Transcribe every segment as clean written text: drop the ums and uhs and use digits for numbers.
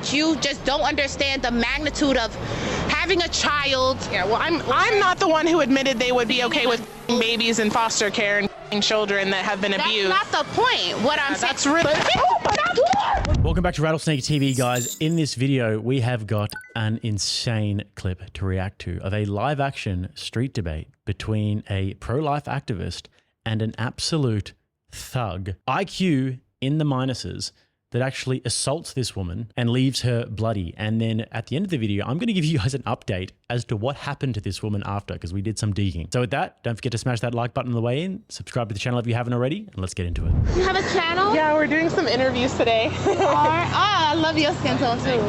that you just don't understand the magnitude of having a child. Yeah, well, I'm not the one who admitted they would be okay with babies in foster care and children that have been abused. That's not the point. What I'm saying. That's really. Welcome back to Rattlesnake TV, guys. In this video, we have got an insane clip to react to of a live-action street debate between a pro-life activist and an absolute thug. IQ in the minuses that actually assaults this woman and leaves her bloody. And then at the end of the video, I'm going to give you guys an update as to what happened to this woman after, because we did some digging. So with that, don't forget to smash that like button on the way in, subscribe to the channel if you haven't already, and let's get into it. You have a channel? Yeah, we're doing some interviews today. I love your skin tone too.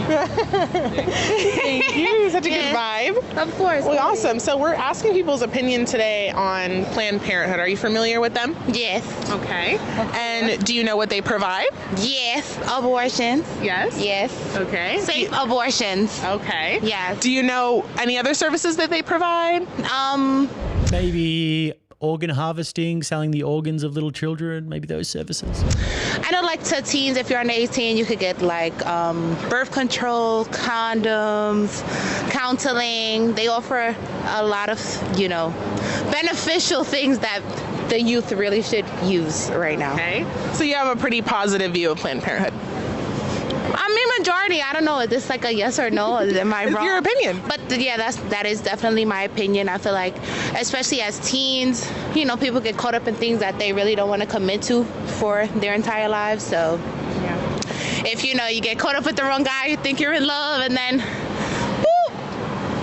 Thank you. Such a good vibe. Of course. Well, awesome. So we're asking people's opinion today on Planned Parenthood. Are you familiar with them? Yes. Okay. And do you know what they provide? Yes. Abortions. Yes. Yes. Okay. Safe abortions. Okay. Yes. Do you know any other services that they provide? Maybe organ harvesting, selling the organs of little children, maybe those services. I know, like, to teens, if you're under 18, you could get like birth control, condoms, counseling. They offer a lot of, you know, beneficial things that the youth really should use right now. Okay. So you have a pretty positive view of Planned Parenthood. I mean, majority. I don't know. Is this like a yes or no? Am I wrong? It's your opinion. But yeah, that is definitely my opinion. I feel like, especially as teens, you know, people get caught up in things that they really don't want to commit to for their entire lives. So Yeah. if you know you get caught up with the wrong guy, you think you're in love, and then whoop,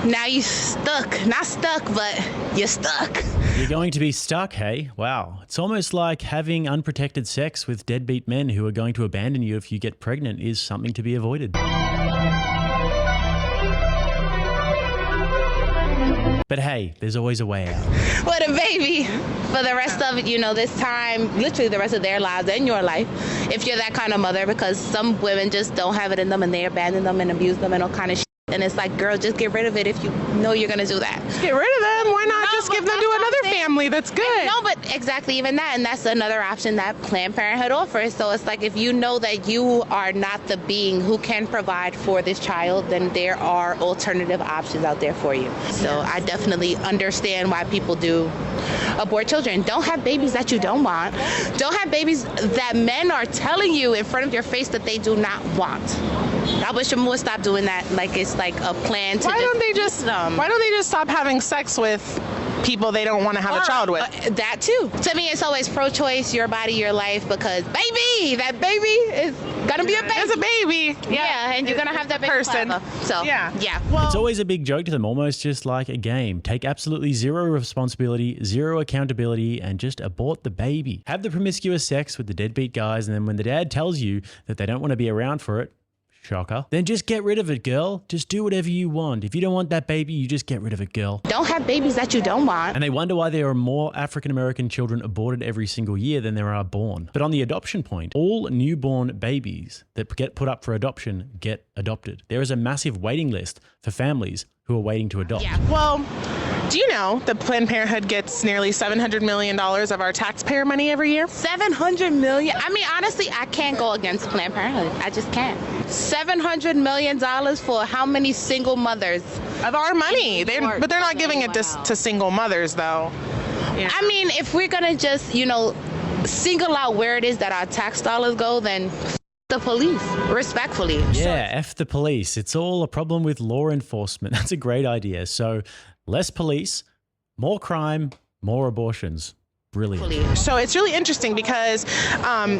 now you stuck. Not stuck, but you're stuck. You're going to be stuck, hey? Wow. It's almost like having unprotected sex with deadbeat men who are going to abandon you if you get pregnant is something to be avoided. But hey, there's always a way out. What a baby. For the rest of, you know, this time, literally the rest of their lives and your life, if you're that kind of mother, because some women just don't have it in them and they abandon them and abuse them and all kind of shit. And it's like, girl, just get rid of it if you know you're going to do that. Get rid of them. Why not just give them to another family? That's good. No, but exactly, even that. And that's another option that Planned Parenthood offers. So it's like, if you know that you are not the being who can provide for this child, then there are alternative options out there for you. So I definitely understand why people do abort children. Don't have babies that you don't want. Don't have babies that men are telling you in front of your face that they do not want. I wish them would stop doing that. Like, it's like a plan to. Why don't they just stop having sex with people they don't want to have a child with? That too. To me, it's always pro-choice, your body, your life, because that baby is gonna be a baby. It's a baby. Yeah, and you're gonna have that baby person. forever. So yeah. Well, It's always a big joke to them, almost just like a game. Take absolutely zero responsibility, zero accountability, and just abort the baby. Have the promiscuous sex with the deadbeat guys, and then when the dad tells you that they don't want to be around for it, shocker, then just get rid of it, girl. Just do whatever you want. If you don't want that baby, you just get rid of it, girl. Don't have babies that you don't want. And they wonder why there are more African-American children aborted every single year than there are born. But on the adoption point, all newborn babies that get put up for adoption get adopted. There is a massive waiting list for families who are waiting to adopt. Yeah. well, do you know that Planned Parenthood gets nearly $700 million of our taxpayer money every year? 700 million. I mean, honestly, I can't go against Planned Parenthood. I just can't. $700 million for how many single mothers? Of our money. But they're not giving it to single mothers, though. Yeah. I mean, if we're gonna just, you know, single out where it is that our tax dollars go, then the police, respectfully. Yeah, F the police. It's all a problem with law enforcement. That's a great idea. So less police, more crime, more abortions. Brilliant. So it's really interesting because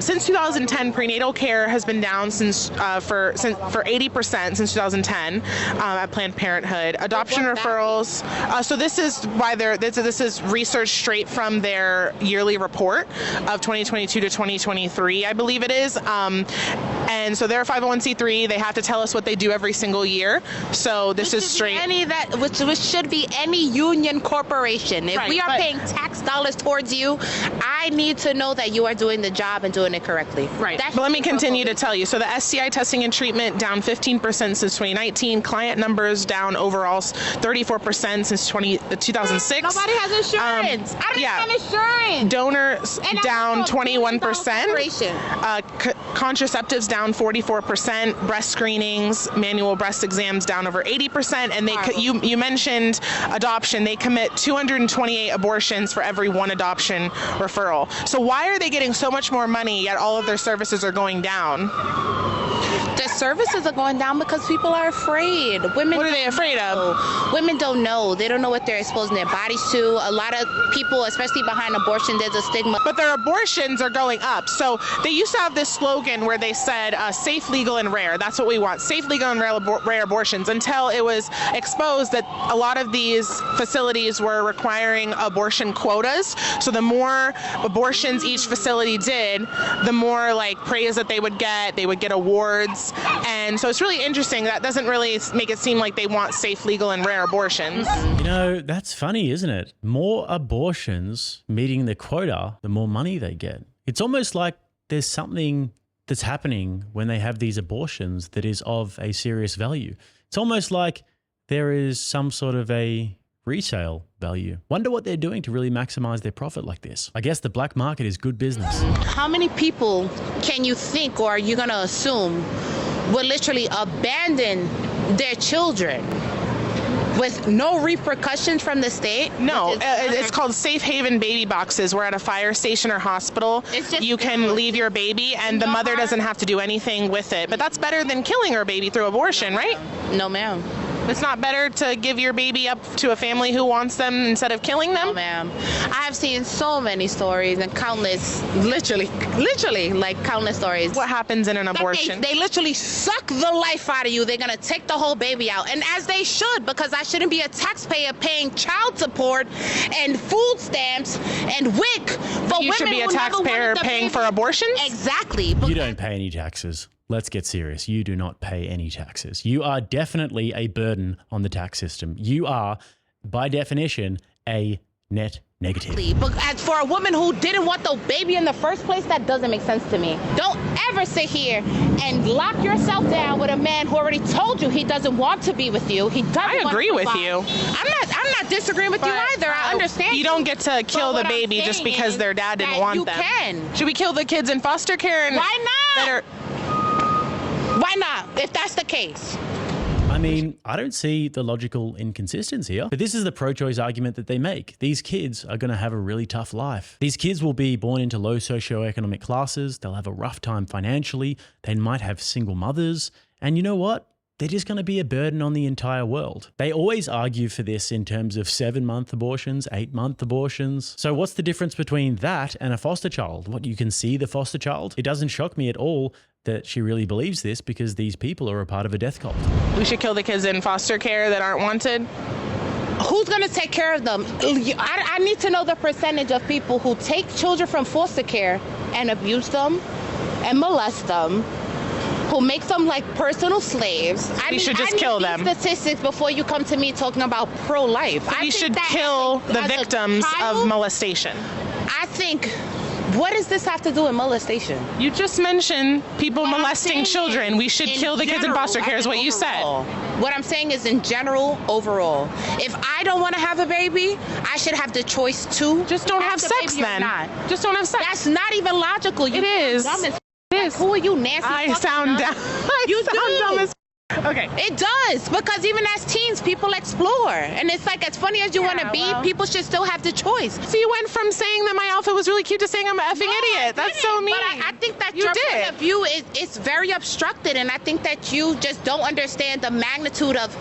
since 2010, prenatal care has been down for 80% since 2010 at Planned Parenthood. Adoption referrals. So this is why this is research straight from their yearly report of 2022 to 2023, I believe it is. And so they're a 501c3. They have to tell us what they do every single year. So this is straight. Which should be any union corporation. If we are paying tax dollars towards you, I need to know that you are doing the job and doing it correctly. Right. But let me continue to tell you. So the STI testing and treatment down 15% since 2019. Client numbers down overall 34% since 2006. Nobody has insurance. I don't have insurance. Donors down 21%. Contraceptives down 44%, breast screenings, manual breast exams down over 80%, and you mentioned adoption. They commit 228 abortions for every one adoption referral. So why are they getting so much more money yet all of their services are going down? The services are going down because people are afraid. Women. What are they afraid of? Women don't know. They don't know what they're exposing their bodies to. A lot of people, especially behind abortion, there's a stigma. But their abortions are going up. So they used to have this slogan where they said safe, legal, and rare. That's what we want. Safe, legal, and rare abortions, until it was exposed that a lot of these facilities were requiring abortion quotas. So the more abortions each facility did, the more like praise that they would get. They would get awards. And so it's really interesting. That doesn't really make it seem like they want safe, legal, and rare abortions. You know, that's funny, isn't it? More abortions meeting the quota, the more money they get. It's almost like there's something that's happening when they have these abortions that is of a serious value. It's almost like there is some sort of a resale value. Wonder what they're doing to really maximize their profit like this. I guess the black market is good business. How many people can you think, or are you going to assume, will literally abandon their children with no repercussions from the state? No, it's called safe haven baby boxes. We're at a fire station or hospital. You can leave your baby and the mother doesn't have to do anything with it. But that's better than killing her baby through abortion, right? No, ma'am. It's not better to give your baby up to a family who wants them instead of killing them? No, ma'am. I have seen so many stories and countless, literally, like countless stories. What happens in an abortion? They literally suck the life out of you. They're going to take the whole baby out. And as they should, because I shouldn't be a taxpayer paying child support and food stamps and WIC for you women should be a who never taxpayer wanted the paying baby. for abortions? Exactly. You don't pay any taxes. Let's get serious. You do not pay any taxes. You are definitely a burden on the tax system. You are, by definition, a net negative. But as for a woman who didn't want the baby in the first place, that doesn't make sense to me. Don't ever sit here and lock yourself down with a man who already told you he doesn't want to be with you. He doesn't. I agree with you. I'm not disagreeing with you either. I understand. You don't get to kill the baby just because their dad didn't want them. You can. Should we kill the kids in foster care? Why not? Why not, if that's the case? I mean, I don't see the logical inconsistency here, but this is the pro-choice argument that they make. These kids are going to have a really tough life. These kids will be born into low socioeconomic classes. They'll have a rough time financially. They might have single mothers. And you know what? They're just going to be a burden on the entire world. They always argue for this in terms of 7-month abortions, 8-month abortions. So what's the difference between that and a foster child? What, you can see the foster child? It doesn't shock me at all that she really believes this, because these people are a part of a death cult. We should kill the kids in foster care that aren't wanted? Who's going to take care of them? I need to know the percentage of people who take children from foster care and abuse them and molest them, who makes them like personal slaves. We should just kill them. Statistics before you come to me talking about pro-life. We should kill the victims of molestation. I think, what does this have to do with molestation? You just mentioned people molesting children. We should kill the kids in foster care is what you said. What I'm saying is, in general, overall, if I don't want to have a baby, I should have the choice to. Just don't have sex then. Just don't have sex. That's not even logical. It is. Who are you, Nancy? I sound dumb. You dumb as okay. It does, because even as teens, people explore. And it's like, as funny as you want to be, people should still have the choice. So you went from saying that my outfit was really cute to saying I'm an effing idiot. That's so mean. But I think that your point of view is very obstructed, and I think that you just don't understand the magnitude of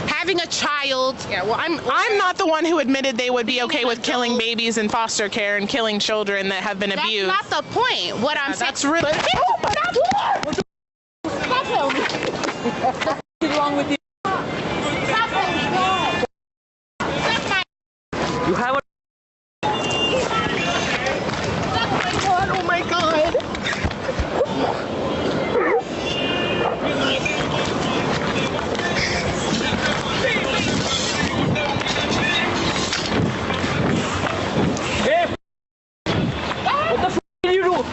having a child. Yeah, well, I'm not the one who admitted they would be okay with killing babies in foster care and killing children that have been abused. That's not the point. What I'm saying. That's really. Stop telling me. What's wrong with you? Stop telling me. You have a. Oh my God. Hey! What the f did you do?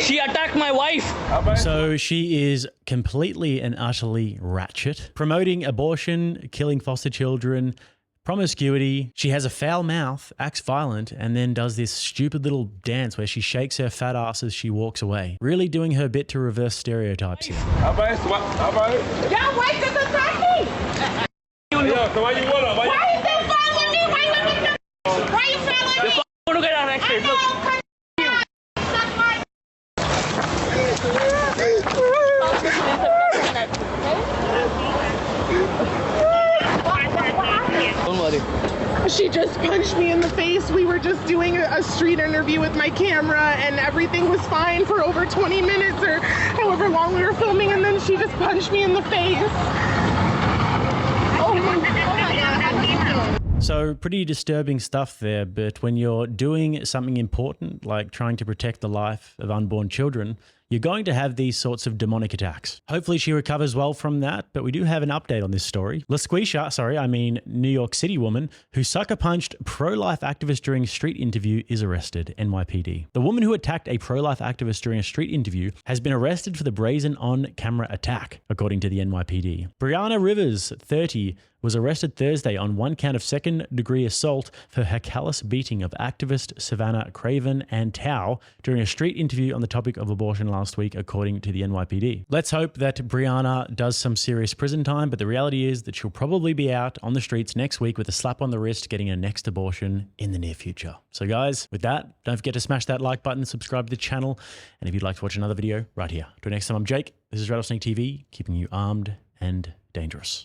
She attacked my wife. So she is completely and utterly ratchet, promoting abortion, killing foster children, promiscuity. She has a foul mouth, acts violent, and then does this stupid little dance where she shakes her fat ass as she walks away. Really doing her bit to reverse stereotypes here. Y'all wait to attack me! So why you want Why you still following me? Why you following me? Look at that next look. Don't worry. She just punched me in the face. We were just doing a street interview with my camera and everything was fine for over 20 minutes or however long we were filming, and then she just punched me in the face. Oh my God. So pretty disturbing stuff there, but when you're doing something important, like trying to protect the life of unborn children, you're going to have these sorts of demonic attacks. Hopefully she recovers well from that, but we do have an update on this story. New York City woman who sucker punched pro-life activist during a street interview is arrested, NYPD. The woman who attacked a pro-life activist during a street interview has been arrested for the brazen on-camera attack, according to the NYPD. Brianna Rivers, 30, was arrested Thursday on one count of second-degree assault for her callous beating of activist Savannah Craven and Tao during a street interview on the topic of abortion last week, according to the NYPD. Let's hope that Brianna does some serious prison time, but the reality is that she'll probably be out on the streets next week with a slap on the wrist getting her next abortion in the near future. So guys, with that, don't forget to smash that like button, subscribe to the channel, and if you'd like to watch another video, right here. Till next time, I'm Jake. This is Rattlesnake TV, keeping you armed and dangerous.